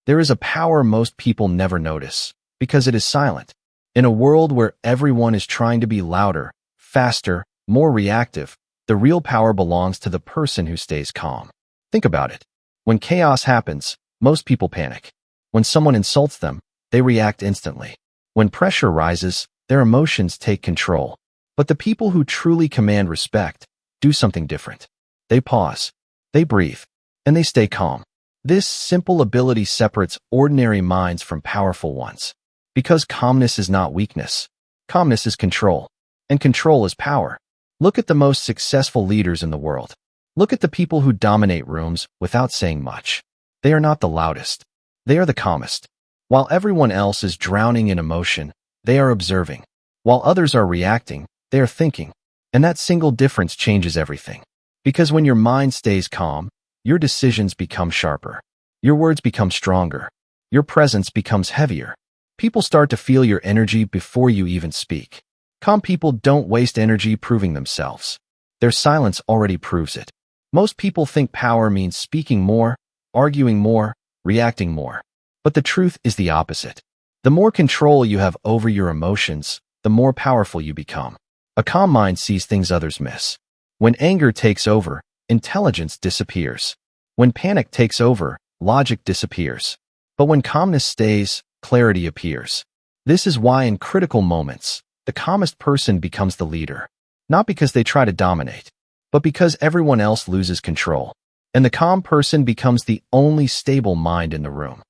There is a power most people never notice, because it is silent. In a world where everyone is trying to be louder, faster, more reactive, the real power belongs to the person who stays calm. Think about it. When chaos happens, most people panic. When someone insults them, they react instantly. When pressure rises, their emotions take control. But the people who truly command respect do something different. They pause, they breathe, and they stay calm. This simple ability separates ordinary minds from powerful ones. Because calmness is not weakness. Calmness is control. And control is power. Look at the most successful leaders in the world. Look at the people who dominate rooms without saying much. They are not the loudest. They are the calmest. While everyone else is drowning in emotion, they are observing. While others are reacting, they are thinking. And that single difference changes everything. Because when your mind stays calm, your decisions become sharper. Your words become stronger. Your presence becomes heavier. People start to feel your energy before you even speak. Calm people don't waste energy proving themselves. Their silence already proves it. Most people think power means speaking more, arguing more, reacting more. But the truth is the opposite. The more control you have over your emotions, the more powerful you become. A calm mind sees things others miss. When anger takes over, intelligence disappears. When panic takes over, logic disappears. But when calmness stays, clarity appears. This is why in critical moments, the calmest person becomes the leader. Not because they try to dominate, but because everyone else loses control. And the calm person becomes the only stable mind in the room.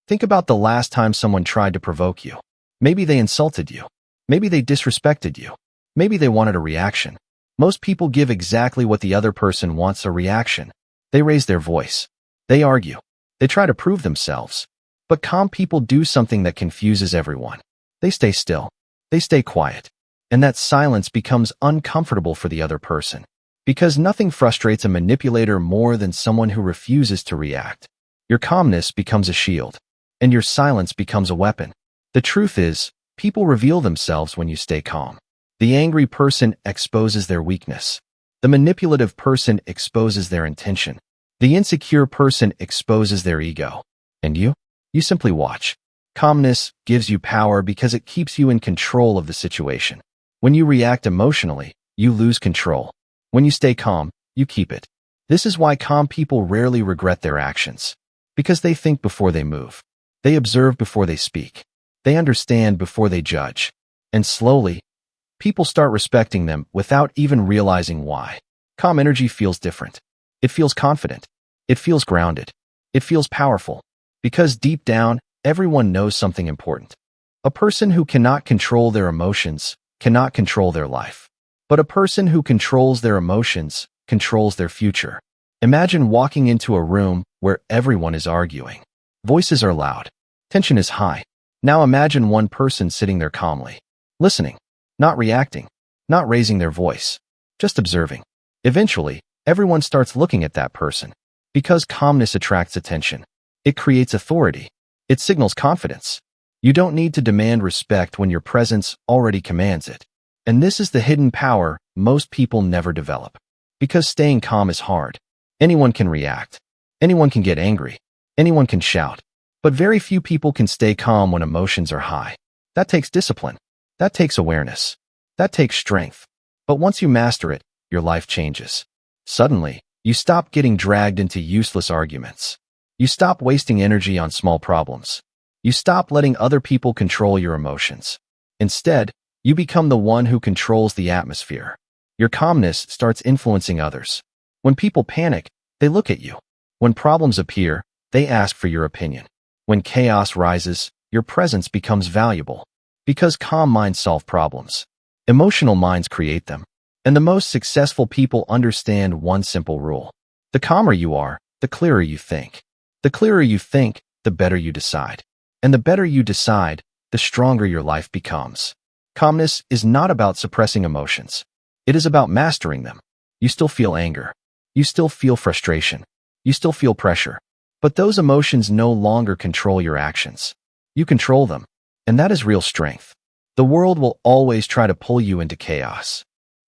Think about the last time someone tried to provoke you. Maybe they insulted you. Maybe they disrespected you. Maybe they wanted a reaction. Most people give exactly what the other person wants: a reaction. They raise their voice. They argue. They try to prove themselves. But calm people do something that confuses everyone. They stay still. They stay quiet. And that silence becomes uncomfortable for the other person. Because nothing frustrates a manipulator more than someone who refuses to react. Your calmness becomes a shield. And your silence becomes a weapon. The truth is, people reveal themselves when you stay calm. The angry person exposes their weakness. The manipulative person exposes their intention. The insecure person exposes their ego. And you? You simply watch. Calmness gives you power because it keeps you in control of the situation. When you react emotionally, you lose control. When you stay calm, you keep it. This is why calm people rarely regret their actions. Because they think before they move. They observe before they speak. They understand before they judge. And slowly, people start respecting them without even realizing why. Calm energy feels different. It feels confident. It feels grounded. It feels powerful. Because deep down, everyone knows something important. A person who cannot control their emotions cannot control their life. But a person who controls their emotions controls their future. Imagine walking into a room where everyone is arguing. Voices are loud. Tension is high. Now imagine one person sitting there calmly, listening, not reacting, not raising their voice, just observing. Eventually, everyone starts looking at that person. Because calmness attracts attention. It creates authority. It signals confidence. You don't need to demand respect when your presence already commands it. And this is the hidden power most people never develop. Because staying calm is hard. Anyone can react. Anyone can get angry. Anyone can shout. But very few people can stay calm when emotions are high. That takes discipline. That takes awareness. That takes strength. But once you master it, your life changes. Suddenly, you stop getting dragged into useless arguments. You stop wasting energy on small problems. You stop letting other people control your emotions. Instead, you become the one who controls the atmosphere. Your calmness starts influencing others. When people panic, they look at you. When problems appear, they ask for your opinion. When chaos rises, your presence becomes valuable. Because calm minds solve problems. Emotional minds create them. And the most successful people understand one simple rule. The calmer you are, the clearer you think. The clearer you think, the better you decide. And the better you decide, the stronger your life becomes. Calmness is not about suppressing emotions. It is about mastering them. You still feel anger. You still feel frustration. You still feel pressure. But those emotions no longer control your actions. You control them. And that is real strength. The world will always try to pull you into chaos.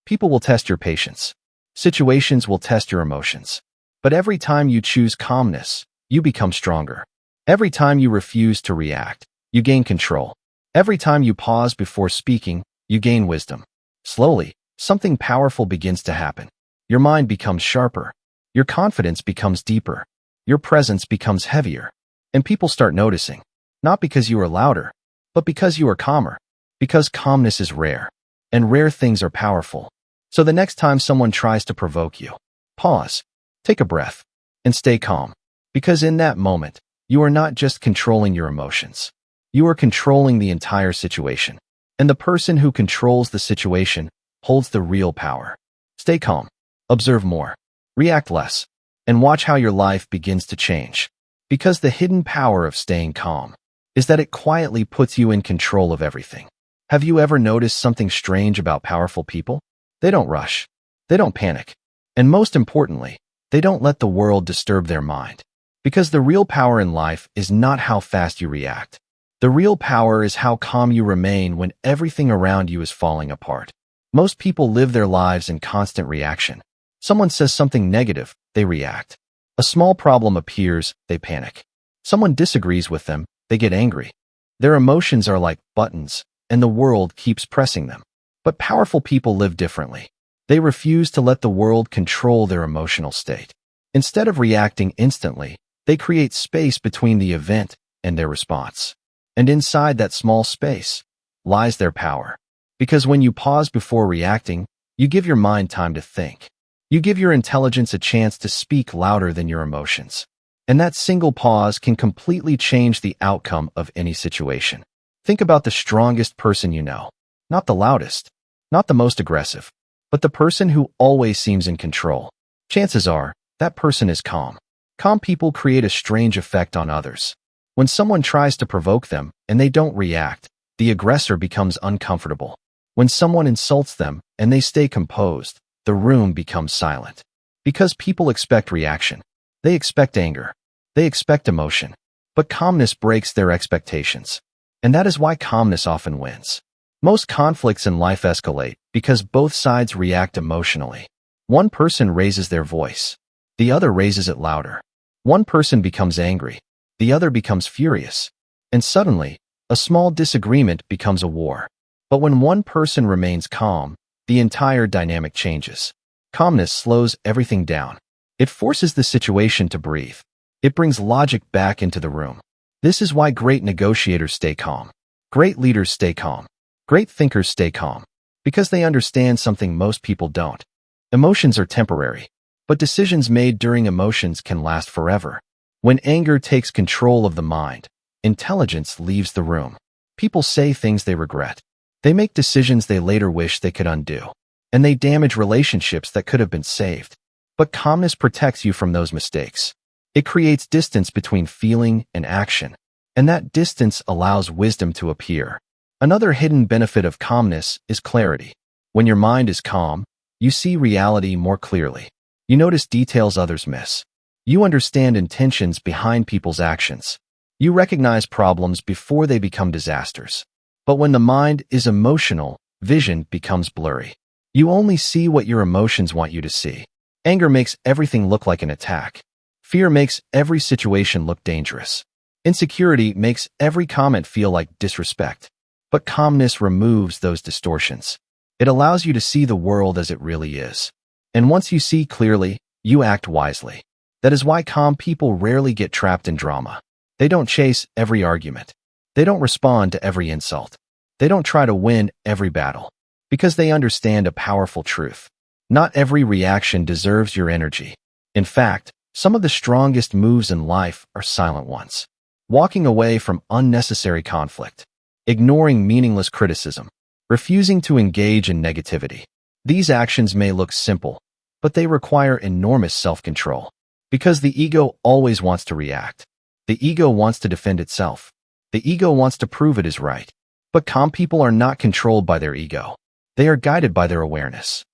People will test your patience. Situations will test your emotions. But every time you choose calmness, you become stronger. Every time you refuse to react, you gain control. Every time you pause before speaking, you gain wisdom. Slowly, something powerful begins to happen. Your mind becomes sharper. Your confidence becomes deeper. Your presence becomes heavier. And people start noticing, not because you are louder, but because you are calmer. Because calmness is rare, and rare things are powerful. So the next time someone tries to provoke you, pause, take a breath, and stay calm. Because in that moment, you are not just controlling your emotions. You are controlling the entire situation. And the person who controls the situation holds the real power. Stay calm, observe more, react less, and watch how your life begins to change. Because the hidden power of staying calm is that it quietly puts you in control of everything. Have you ever noticed something strange about powerful people? They don't rush. They don't panic. And most importantly, they don't let the world disturb their mind. Because the real power in life is not how fast you react. The real power is how calm you remain when everything around you is falling apart. Most people live their lives in constant reaction. Someone says something negative, they react. A small problem appears, they panic. Someone disagrees with them, they get angry. Their emotions are like buttons, and the world keeps pressing them. But powerful people live differently. They refuse to let the world control their emotional state. Instead of reacting instantly, they create space between the event and their response. And inside that small space lies their power. Because when you pause before reacting, you give your mind time to think. You give your intelligence a chance to speak louder than your emotions. And that single pause can completely change the outcome of any situation. Think about the strongest person you know. Not the loudest, not the most aggressive, but the person who always seems in control. Chances are, that person is calm. Calm people create a strange effect on others. When someone tries to provoke them and they don't react, the aggressor becomes uncomfortable. When someone insults them and they stay composed, the room becomes silent. Because people expect reaction. They expect anger. They expect emotion. But calmness breaks their expectations. And that is why calmness often wins. Most conflicts in life escalate because both sides react emotionally. One person raises their voice. The other raises it louder. One person becomes angry. The other becomes furious. And suddenly, a small disagreement becomes a war. But when one person remains calm, the entire dynamic changes. Calmness slows everything down. It forces the situation to breathe. It brings logic back into the room. This is why great negotiators stay calm. Great leaders stay calm. Great thinkers stay calm. Because they understand something most people don't. Emotions are temporary, but decisions made during emotions can last forever. When anger takes control of the mind, intelligence leaves the room. People say things they regret. They make decisions they later wish they could undo. And they damage relationships that could have been saved. But calmness protects you from those mistakes. It creates distance between feeling and action. And that distance allows wisdom to appear. Another hidden benefit of calmness is clarity. When your mind is calm, you see reality more clearly. You notice details others miss. You understand intentions behind people's actions. You recognize problems before they become disasters. But when the mind is emotional, vision becomes blurry. You only see what your emotions want you to see. Anger makes everything look like an attack. Fear makes every situation look dangerous. Insecurity makes every comment feel like disrespect. But calmness removes those distortions. It allows you to see the world as it really is. And once you see clearly, you act wisely. That is why calm people rarely get trapped in drama. They don't chase every argument. They don't respond to every insult. They don't try to win every battle. Because they understand a powerful truth. Not every reaction deserves your energy. In fact, some of the strongest moves in life are silent ones. Walking away from unnecessary conflict. Ignoring meaningless criticism. Refusing to engage in negativity. These actions may look simple, but they require enormous self-control. Because the ego always wants to react. The ego wants to defend itself. The ego wants to prove it is right. But calm people are not controlled by their ego. They are guided by their awareness.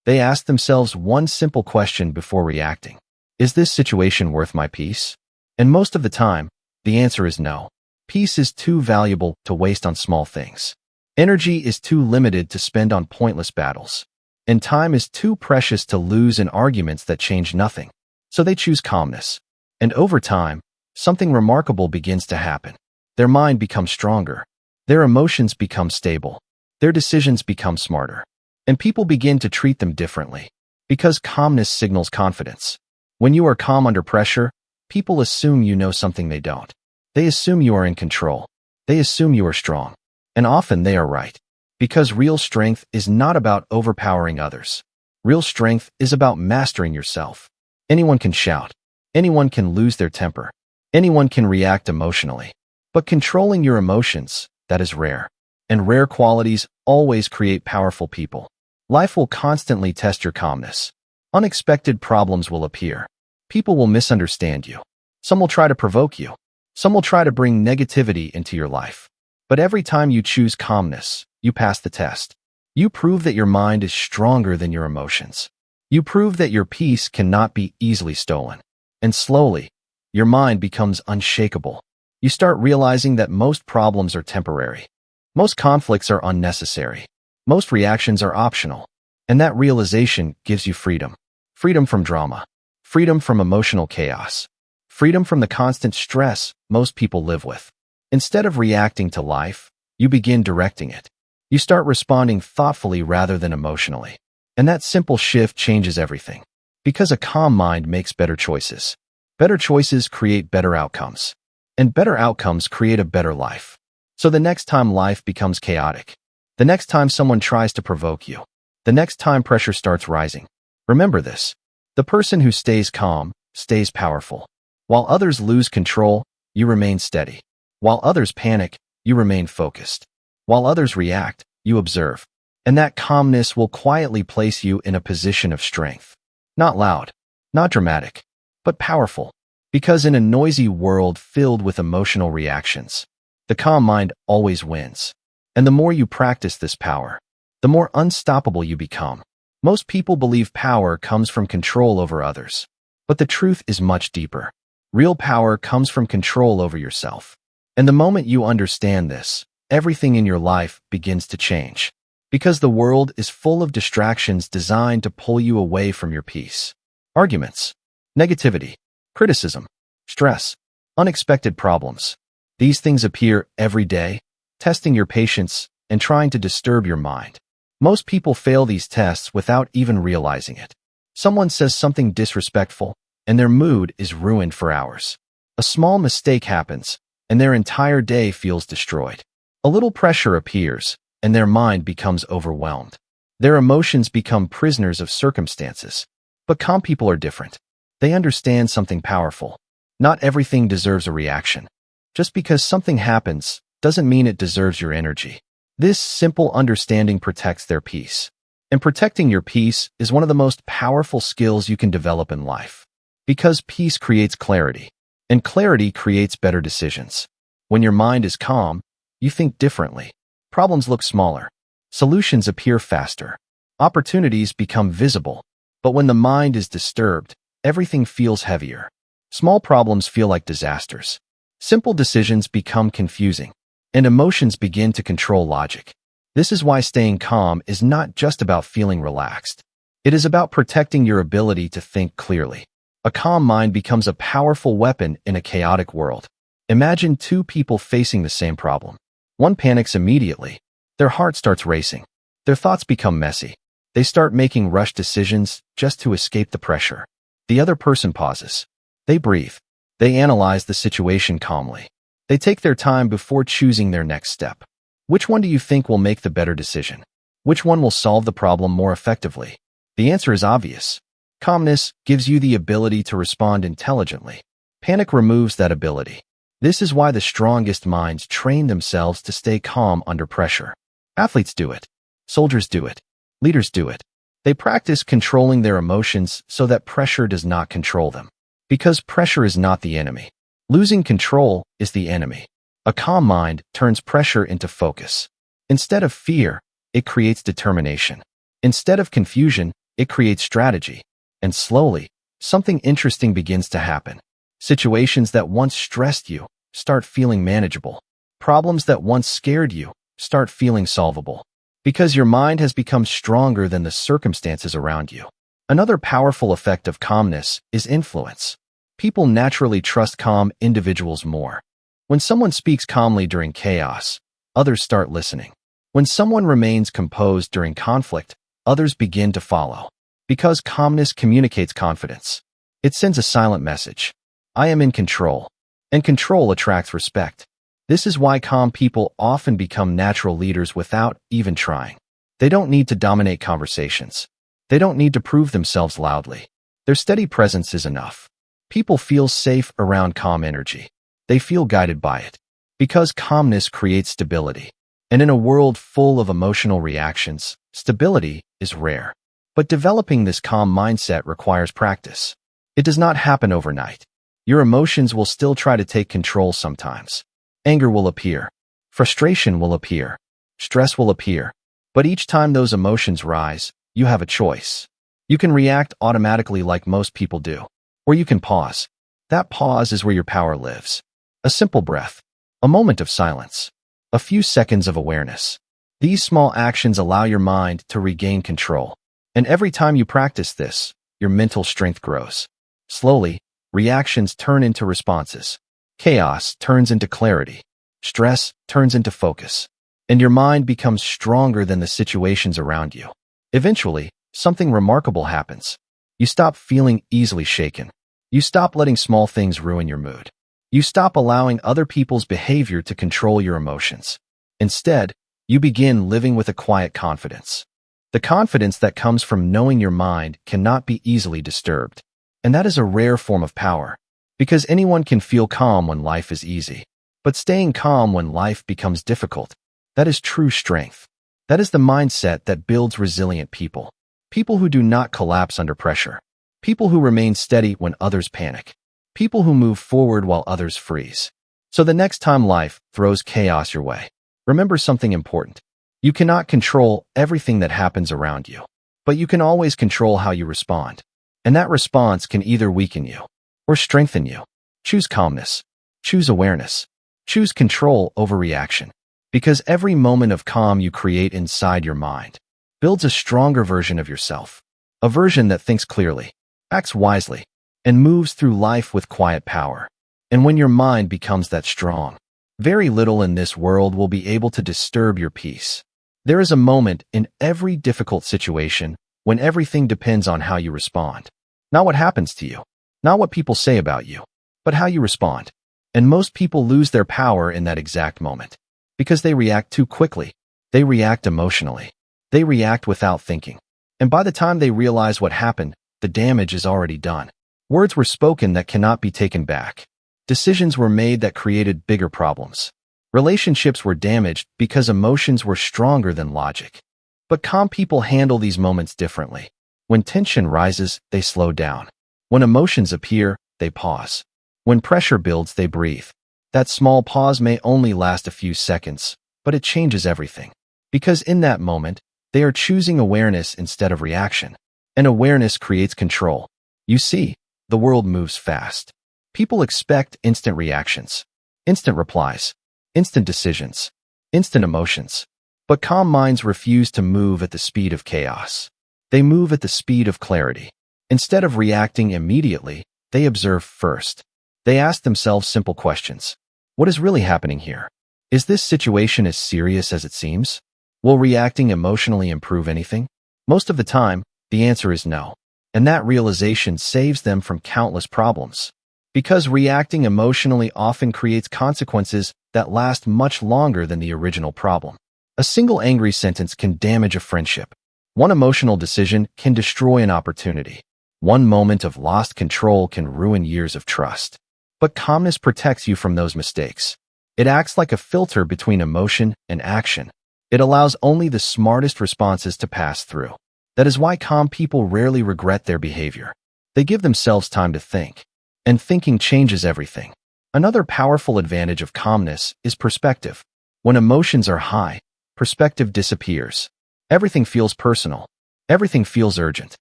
They ask themselves one simple question before reacting. Is this situation worth my peace? And most of the time, the answer is no. Peace is too valuable to waste on small things. Energy is too limited to spend on pointless battles. And time is too precious to lose in arguments that change nothing. So they choose calmness. And over time, something remarkable begins to happen. Their mind becomes stronger. Their emotions become stable. Their decisions become smarter. And people begin to treat them differently. Because calmness signals confidence. When you are calm under pressure, people assume you know something they don't. They assume you are in control. They assume you are strong. And often they are right. Because real strength is not about overpowering others. Real strength is about mastering yourself. Anyone can shout. Anyone can lose their temper. Anyone can react emotionally. But controlling your emotions, that is rare. And rare qualities always create powerful people. Life will constantly test your calmness. Unexpected problems will appear. People will misunderstand you. Some will try to provoke you. Some will try to bring negativity into your life. But every time you choose calmness, you pass the test. You prove that your mind is stronger than your emotions. You prove that your peace cannot be easily stolen. And slowly, your mind becomes unshakable. You start realizing that most problems are temporary. Most conflicts are unnecessary. Most reactions are optional. And that realization gives you freedom. Freedom from drama. Freedom from emotional chaos. Freedom from the constant stress most people live with. Instead of reacting to life, you begin directing it. You start responding thoughtfully rather than emotionally. And that simple shift changes everything. Because a calm mind makes better choices. Better choices create better outcomes. And better outcomes create a better life. So the next time life becomes chaotic, the next time someone tries to provoke you, the next time pressure starts rising, remember this. The person who stays calm stays powerful. While others lose control, you remain steady. While others panic, you remain focused. While others react, you observe. And that calmness will quietly place you in a position of strength. Not loud, not dramatic, but powerful. Because in a noisy world filled with emotional reactions, the calm mind always wins. And the more you practice this power, the more unstoppable you become. Most people believe power comes from control over others. But the truth is much deeper. Real power comes from control over yourself. And the moment you understand this, everything in your life begins to change. Because the world is full of distractions designed to pull you away from your peace. Arguments, negativity, criticism, stress, unexpected problems. These things appear every day, testing your patience and trying to disturb your mind. Most people fail these tests without even realizing it. Someone says something disrespectful, and their mood is ruined for hours. A small mistake happens, and their entire day feels destroyed. A little pressure appears, and their mind becomes overwhelmed. Their emotions become prisoners of circumstances. But calm people are different. They understand something powerful. Not everything deserves a reaction. Just because something happens doesn't mean it deserves your energy. This simple understanding protects their peace. And protecting your peace is one of the most powerful skills you can develop in life. Because peace creates clarity, and clarity creates better decisions. When your mind is calm, you think differently. Problems look smaller. Solutions appear faster. Opportunities become visible. But when the mind is disturbed, everything feels heavier. Small problems feel like disasters. Simple decisions become confusing, and emotions begin to control logic. This is why staying calm is not just about feeling relaxed. It is about protecting your ability to think clearly. A calm mind becomes a powerful weapon in a chaotic world. Imagine two people facing the same problem. One panics immediately. Their heart starts racing. Their thoughts become messy. They start making rushed decisions just to escape the pressure. The other person pauses. They breathe. They analyze the situation calmly. They take their time before choosing their next step. Which one do you think will make the better decision? Which one will solve the problem more effectively? The answer is obvious. Calmness gives you the ability to respond intelligently. Panic removes that ability. This is why the strongest minds train themselves to stay calm under pressure. Athletes do it. Soldiers do it. Leaders do it. They practice controlling their emotions so that pressure does not control them. Because pressure is not the enemy. Losing control is the enemy. A calm mind turns pressure into focus. Instead of fear, it creates determination. Instead of confusion, it creates strategy. And slowly, something interesting begins to happen. Situations that once stressed you start feeling manageable. Problems that once scared you start feeling solvable. Because your mind has become stronger than the circumstances around you. Another powerful effect of calmness is influence. People naturally trust calm individuals more. When someone speaks calmly during chaos, others start listening. When someone remains composed during conflict, others begin to follow. Because calmness communicates confidence. It sends a silent message. I am in control. And control attracts respect. This is why calm people often become natural leaders without even trying. They don't need to dominate conversations. They don't need to prove themselves loudly. Their steady presence is enough. People feel safe around calm energy. They feel guided by it. Because calmness creates stability. And in a world full of emotional reactions, stability is rare. But developing this calm mindset requires practice. It does not happen overnight. Your emotions will still try to take control sometimes. Anger will appear. Frustration will appear. Stress will appear. But each time those emotions rise, you have a choice. You can react automatically like most people do. Or you can pause. That pause is where your power lives. A simple breath. A moment of silence. A few seconds of awareness. These small actions allow your mind to regain control. And every time you practice this, your mental strength grows. Slowly, reactions turn into responses. Chaos turns into clarity. Stress turns into focus. And your mind becomes stronger than the situations around you. Eventually, something remarkable happens. You stop feeling easily shaken. You stop letting small things ruin your mood. You stop allowing other people's behavior to control your emotions. Instead, you begin living with a quiet confidence. The confidence that comes from knowing your mind cannot be easily disturbed. And that is a rare form of power. Because anyone can feel calm when life is easy. But staying calm when life becomes difficult, that is true strength. That is the mindset that builds resilient people. People who do not collapse under pressure. People who remain steady when others panic. People who move forward while others freeze. So the next time life throws chaos your way, remember something important. You cannot control everything that happens around you, but you can always control how you respond. And that response can either weaken you or strengthen you. Choose calmness. Choose awareness. Choose control over reaction. Because every moment of calm you create inside your mind builds a stronger version of yourself. A version that thinks clearly, acts wisely, and moves through life with quiet power. And when your mind becomes that strong, very little in this world will be able to disturb your peace. There is a moment in every difficult situation when everything depends on how you respond. Not what happens to you, not what people say about you, but how you respond. And most people lose their power in that exact moment. Because they react too quickly. They react emotionally. They react without thinking. And by the time they realize what happened, the damage is already done. Words were spoken that cannot be taken back. Decisions were made that created bigger problems. Relationships were damaged because emotions were stronger than logic. But calm people handle these moments differently. When tension rises, they slow down. When emotions appear, they pause. When pressure builds, they breathe. That small pause may only last a few seconds, but it changes everything. Because in that moment, they are choosing awareness instead of reaction. And awareness creates control. You see, the world moves fast. People expect instant reactions, instant replies, instant decisions, instant emotions. But calm minds refuse to move at the speed of chaos. They move at the speed of clarity. Instead of reacting immediately, they observe first. They ask themselves simple questions. What is really happening here? Is this situation as serious as it seems? Will reacting emotionally improve anything? Most of the time, the answer is no. And that realization saves them from countless problems. Because reacting emotionally often creates consequences that last much longer than the original problem. A single angry sentence can damage a friendship. One emotional decision can destroy an opportunity. One moment of lost control can ruin years of trust. But calmness protects you from those mistakes. It acts like a filter between emotion and action. It allows only the smartest responses to pass through. That is why calm people rarely regret their behavior. They give themselves time to think. And thinking changes everything. Another powerful advantage of calmness is perspective. When emotions are high, perspective disappears. Everything feels personal. Everything feels urgent.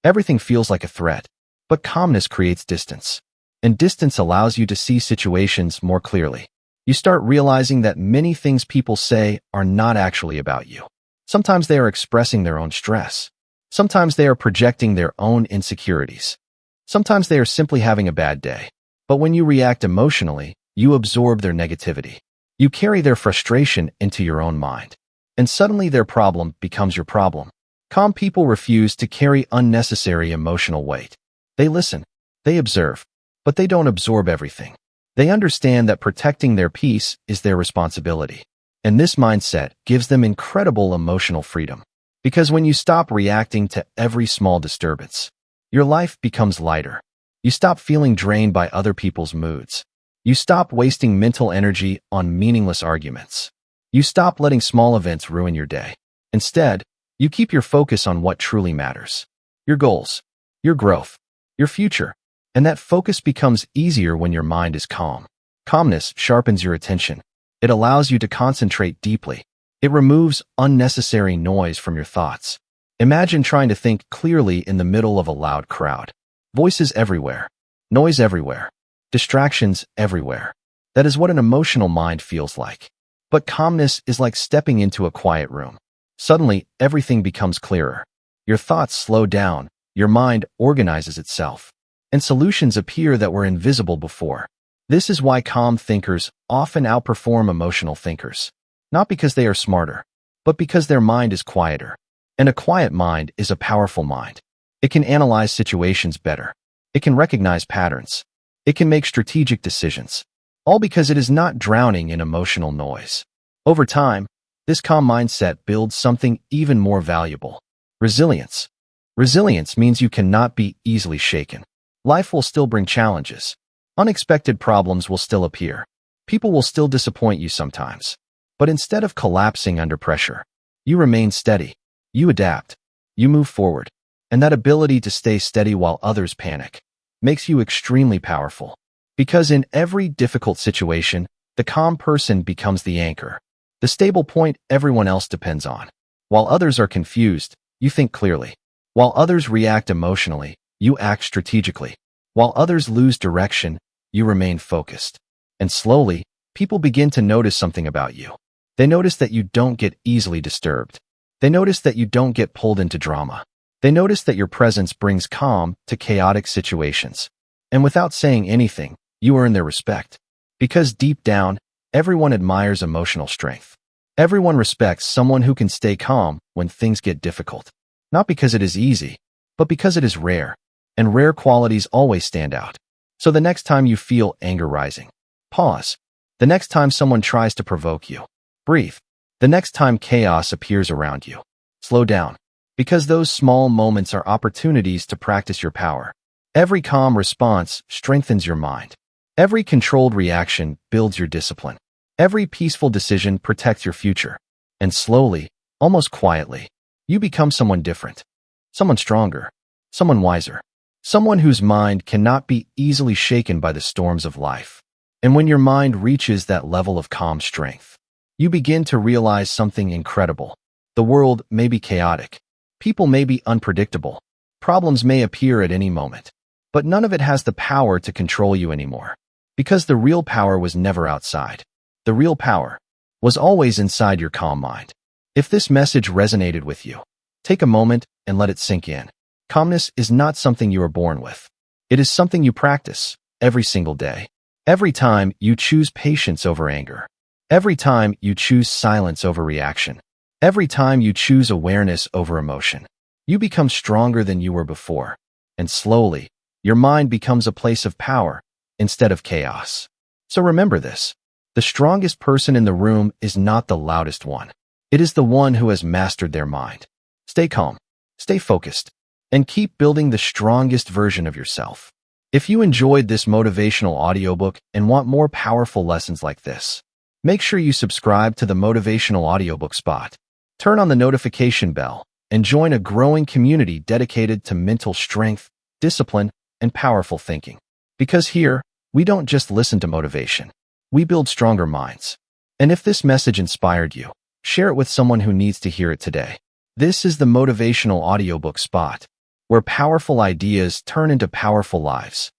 Everything feels like a threat. But calmness creates distance. And distance allows you to see situations more clearly. You start realizing that many things people say are not actually about you. Sometimes they are expressing their own stress. Sometimes they are projecting their own insecurities. Sometimes they are simply having a bad day. But when you react emotionally, you absorb their negativity. You carry their frustration into your own mind. And suddenly their problem becomes your problem. Calm people refuse to carry unnecessary emotional weight. They listen, they observe, but they don't absorb everything. They understand that protecting their peace is their responsibility. And this mindset gives them incredible emotional freedom. Because when you stop reacting to every small disturbance, your life becomes lighter. You stop feeling drained by other people's moods. You stop wasting mental energy on meaningless arguments. You stop letting small events ruin your day. Instead, you keep your focus on what truly matters. Your goals, your growth, your future. And that focus becomes easier when your mind is calm. Calmness sharpens your attention. It allows you to concentrate deeply. It removes unnecessary noise from your thoughts. Imagine trying to think clearly in the middle of a loud crowd. Voices everywhere. Noise everywhere. Distractions everywhere. That is what an emotional mind feels like. But calmness is like stepping into a quiet room. Suddenly, everything becomes clearer. Your thoughts slow down. Your mind organizes itself. And solutions appear that were invisible before. This is why calm thinkers often outperform emotional thinkers. Not because they are smarter, but because their mind is quieter. And a quiet mind is a powerful mind. It can analyze situations better. It can recognize patterns. It can make strategic decisions. All because it is not drowning in emotional noise. Over time, this calm mindset builds something even more valuable. Resilience. Resilience means you cannot be easily shaken. Life will still bring challenges. Unexpected problems will still appear. People will still disappoint you sometimes. But instead of collapsing under pressure, you remain steady. You adapt. You move forward. And that ability to stay steady while others panic makes you extremely powerful. Because in every difficult situation, the calm person becomes the anchor, the stable point everyone else depends on. While others are confused, you think clearly. While others react emotionally, you act strategically. While others lose direction, you remain focused. And slowly, people begin to notice something about you. They notice that you don't get easily disturbed. They notice that you don't get pulled into drama. They notice that your presence brings calm to chaotic situations. And without saying anything, you earn their respect. Because deep down, everyone admires emotional strength. Everyone respects someone who can stay calm when things get difficult. Not because it is easy, but because it is rare. And rare qualities always stand out. So the next time you feel anger rising, pause. The next time someone tries to provoke you, breathe. The next time chaos appears around you, slow down. Because those small moments are opportunities to practice your power. Every calm response strengthens your mind. Every controlled reaction builds your discipline. Every peaceful decision protects your future. And slowly, almost quietly, you become someone different. Someone stronger. Someone wiser. Someone whose mind cannot be easily shaken by the storms of life. And when your mind reaches that level of calm strength, you begin to realize something incredible. The world may be chaotic. People may be unpredictable. Problems may appear at any moment. But none of it has the power to control you anymore. Because the real power was never outside. The real power was always inside your calm mind. If this message resonated with you, take a moment and let it sink in. Calmness is not something you are born with. It is something you practice every single day. Every time you choose patience over anger. Every time you choose silence over reaction. Every time you choose awareness over emotion. You become stronger than you were before. And slowly, your mind becomes a place of power instead of chaos. So remember this. The strongest person in the room is not the loudest one. It is the one who has mastered their mind. Stay calm, stay focused, and keep building the strongest version of yourself. If you enjoyed this motivational audiobook and want more powerful lessons like this, make sure you subscribe to the Motivational Audiobook Spot. Turn on the notification bell and join a growing community dedicated to mental strength, discipline, and powerful thinking. Because here, we don't just listen to motivation. We build stronger minds. And if this message inspired you, share it with someone who needs to hear it today. This is the Motivational Audiobook Spot, where powerful ideas turn into powerful lives.